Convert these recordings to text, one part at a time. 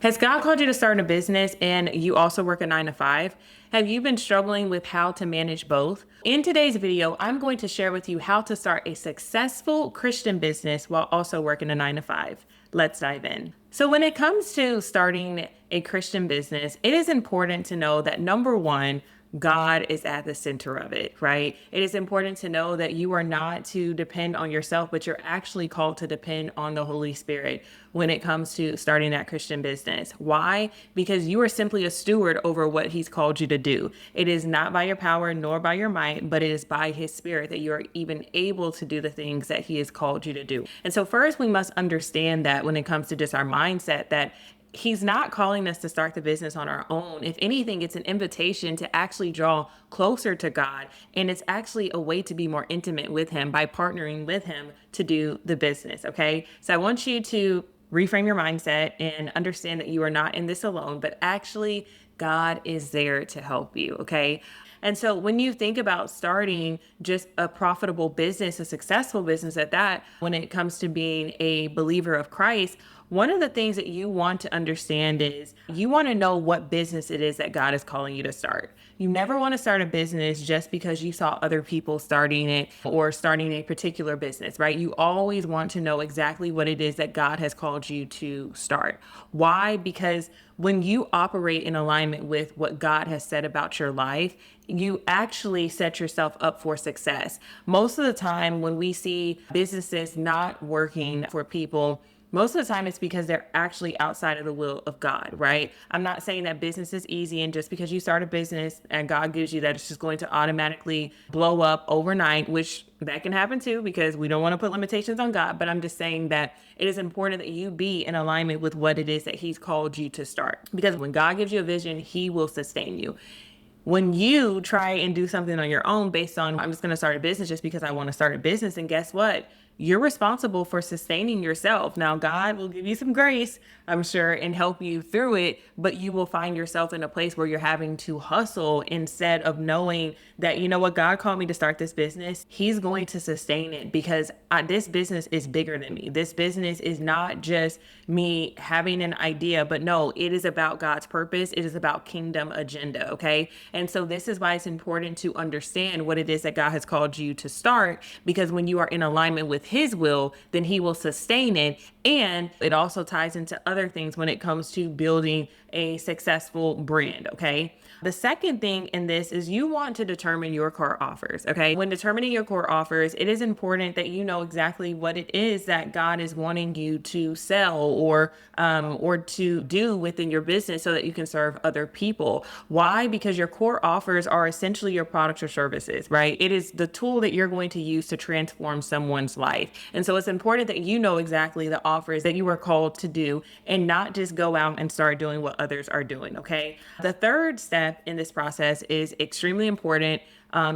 Has God called you to start a business and you also work a 9 to 5? Have you been struggling with how to manage both? In today's video, I'm going to share with you how to start a successful Christian business while also working a 9 to 5. Let's dive in. So when it comes to starting a Christian business, it is important to know that number one, God is at the center of it, right? It is important to know that you are not to depend on yourself, but you're actually called to depend on the Holy Spirit when it comes to starting that Christian business. Why? Because you are simply a steward over what He's called you to do. It is not by your power nor by your might, but it is by His Spirit that you are even able to do the things that He has called you to do. And so first, we must understand that when it comes to just our mindset, that He's not calling us to start the business on our own. If anything, it's an invitation to actually draw closer to God. And it's actually a way to be more intimate with Him by partnering with Him to do the business. Okay. So I want you to reframe your mindset and understand that you are not in this alone, but actually God is there to help you. Okay. And so when you think about starting just a profitable business, a successful business at that, when it comes to being a believer of Christ, one of the things that you want to understand is you want to know what business it is that God is calling you to start. You never want to start a business just because you saw other people starting it or starting a particular business, right? You always want to know exactly what it is that God has called you to start. Why? Because when you operate in alignment with what God has said about your life, you actually set yourself up for success. Most of the time when we see businesses not working for people, most of the time it's because they're actually outside of the will of God, right? I'm not saying that business is easy and just because you start a business and God gives you that, it's just going to automatically blow up overnight, which that can happen too, because we don't want to put limitations on God. But I'm just saying that it is important that you be in alignment with what it is that He's called you to start. Because when God gives you a vision, He will sustain you. When you try and do something on your own based on, I'm just going to start a business just because I want to start a business, and guess what? You're responsible for sustaining yourself. Now, God will give you some grace, I'm sure, and help you through it, but you will find yourself in a place where you're having to hustle instead of knowing that, you know what, God called me to start this business. He's going to sustain it because this business is bigger than me. This business is not just me having an idea, but no, it is about God's purpose. It is about kingdom agenda, okay? And so this is why it's important to understand what it is that God has called you to start, because when you are in alignment with His will, then He will sustain it. And it also ties into other things when it comes to building a successful brand, okay? The second thing in this is you want to determine your core offers, okay? When determining your core offers, it is important that you know exactly what it is that God is wanting you to sell or to do within your business so that you can serve other people. Why? Because your core offers are essentially your products or services, right? It is the tool that you're going to use to transform someone's life. And so it's important that you know exactly the offers that you are called to do and not just go out and start doing what others are doing, okay? The third step in this process is extremely important.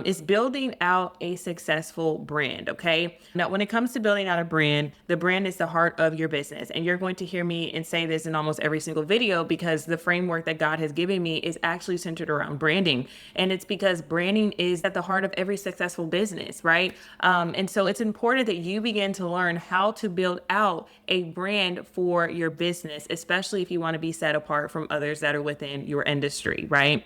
Is building out a successful brand, okay? Now, when it comes to building out a brand, the brand is the heart of your business. And you're going to hear me and say this in almost every single video because the framework that God has given me is actually centered around branding. And it's because branding is at the heart of every successful business, right? And so it's important that you begin to learn how to build out a brand for your business, especially if you want to be set apart from others that are within your industry, right?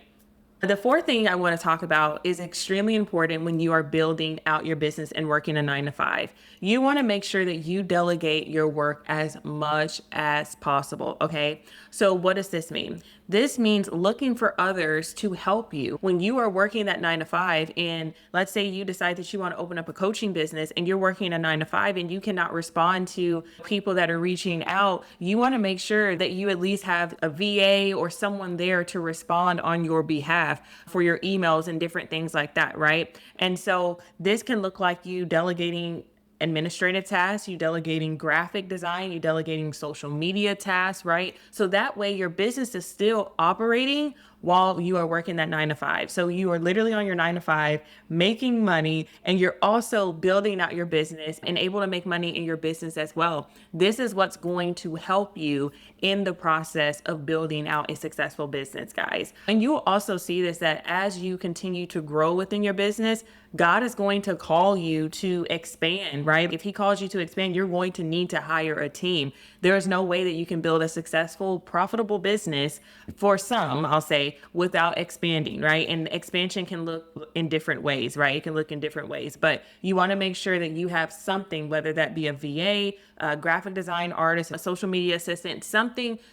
The fourth thing I want to talk about is extremely important when you are building out your business and working a 9 to 5. You want to make sure that you delegate your work as much as possible. Okay. So what does this mean? This means looking for others to help you when you are working that 9 to 5. And let's say you decide that you want to open up a coaching business and you're working a 9 to 5 and you cannot respond to people that are reaching out. You want to make sure that you at least have a VA or someone there to respond on your behalf for your emails and different things like that, right? And so this can look like you delegating administrative tasks, you delegating graphic design, you delegating social media tasks, right? So that way your business is still operating while you are working that 9 to 5. So you are literally on your 9 to 5 making money, and you're also building out your business and able to make money in your business as well. This is what's going to help you in the process of building out a successful business, guys. And you will also see this, that as you continue to grow within your business, God is going to call you to expand, right? If he calls you to expand, you're going to need to hire a team. There is no way that you can build a successful, profitable business for some, I'll say, without expanding, right? And expansion can look in different ways, right? It can look in different ways, but you want to make sure that you have something, whether that be a VA, a graphic design artist, a social media assistant,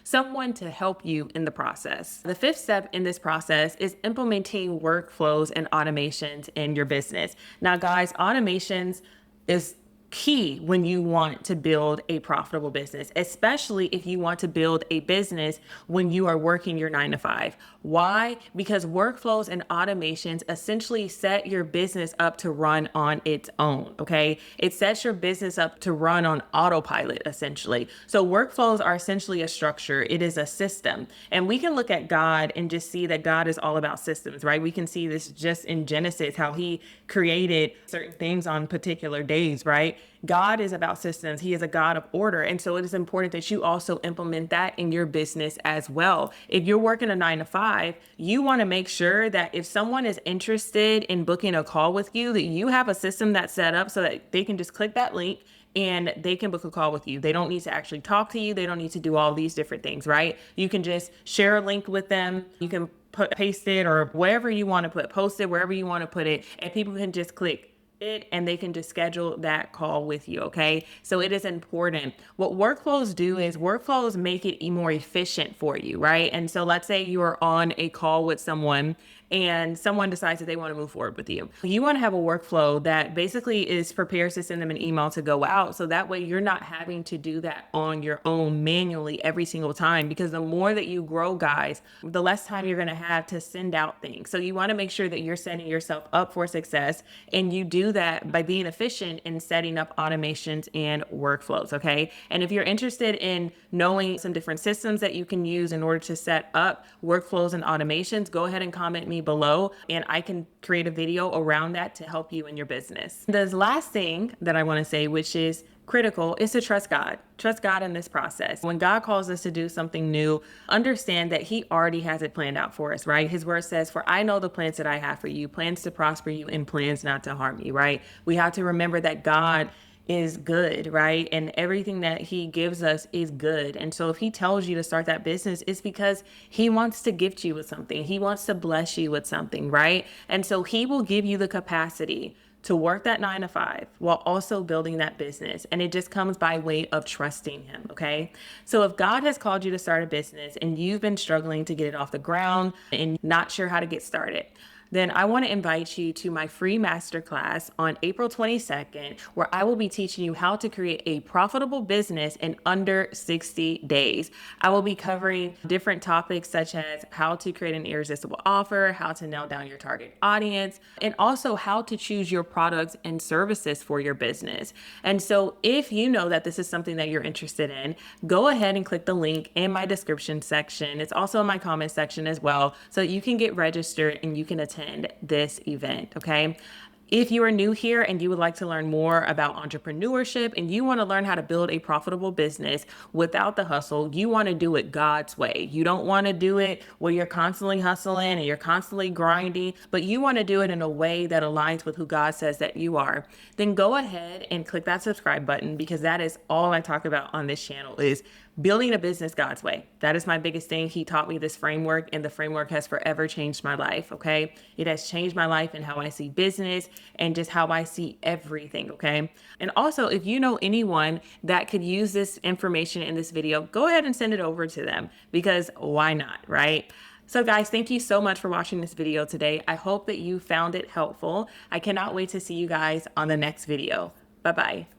someone to help you in the process. The fifth step in this process is implementing workflows and automations in your business. Now, guys, automations is key when you want to build a profitable business, especially if you want to build a business when you are working your 9 to 5. Why? Because workflows and automations essentially set your business up to run on its own. Okay. It sets your business up to run on autopilot, essentially. So workflows are essentially a structure. It is a system. And we can look at God and just see that God is all about systems, right? We can see this just in Genesis, how he created certain things on particular days, right? God is about systems. He is a God of order. And so it is important that you also implement that in your business as well. If you're working a 9 to 5, you want to make sure that if someone is interested in booking a call with you, that you have a system that's set up so that they can just click that link and they can book a call with you. They don't need to actually talk to you. They don't need to do all these different things, right? You can just share a link with them. You can paste it or wherever you want to post it, wherever you want to put it, and people can just click it and they can just schedule that call with you. Okay. So it is important. What workflows do is workflows make it more efficient for you. Right. And so let's say you are on a call with someone and someone decides that they want to move forward with you. You want to have a workflow that basically prepares to send them an email to go out. So that way you're not having to do that on your own manually every single time, because the more that you grow, guys, the less time you're going to have to send out things. So you want to make sure that you're setting yourself up for success, and you do that by being efficient in setting up automations and workflows. Okay. And if you're interested in knowing some different systems that you can use in order to set up workflows and automations, go ahead and comment me below and I can create a video around that to help you in your business. The last thing that I want to say, which is critical, is to trust God. Trust God in this process. When God calls us to do something new, understand that he already has it planned out for us, right? His word says, "For I know the plans that I have for you, plans to prosper you and plans not to harm you," right? We have to remember that God is good, right? And everything that he gives us is good. And so if he tells you to start that business, it's because he wants to gift you with something. He wants to bless you with something, right? And so he will give you the capacity to work that 9 to 5 while also building that business. And it just comes by way of trusting him. Okay. So if God has called you to start a business and you've been struggling to get it off the ground and not sure how to get started, then I want to invite you to my free masterclass on April 22nd, where I will be teaching you how to create a profitable business in under 60 days. I will be covering different topics such as how to create an irresistible offer, how to nail down your target audience, and also how to choose your products and services for your business. And so if you know that this is something that you're interested in, go ahead and click the link in my description section. It's also in my comment section as well, so you can get registered and you can attend this event. Okay. If you are new here and you would like to learn more about entrepreneurship and you want to learn how to build a profitable business without the hustle, you want to do it God's way. You don't want to do it where you're constantly hustling and you're constantly grinding, but you want to do it in a way that aligns with who God says that you are. Then go ahead and click that subscribe button, because that is all I talk about on this channel, is building a business God's way. That is my biggest thing. He taught me this framework, and the framework has forever changed my life. Okay. It has changed my life and how I see business and just how I see everything. Okay. And also, if you know anyone that could use this information in this video, go ahead and send it over to them, because why not? Right? So guys, thank you so much for watching this video today. I hope that you found it helpful. I cannot wait to see you guys on the next video. Bye-bye.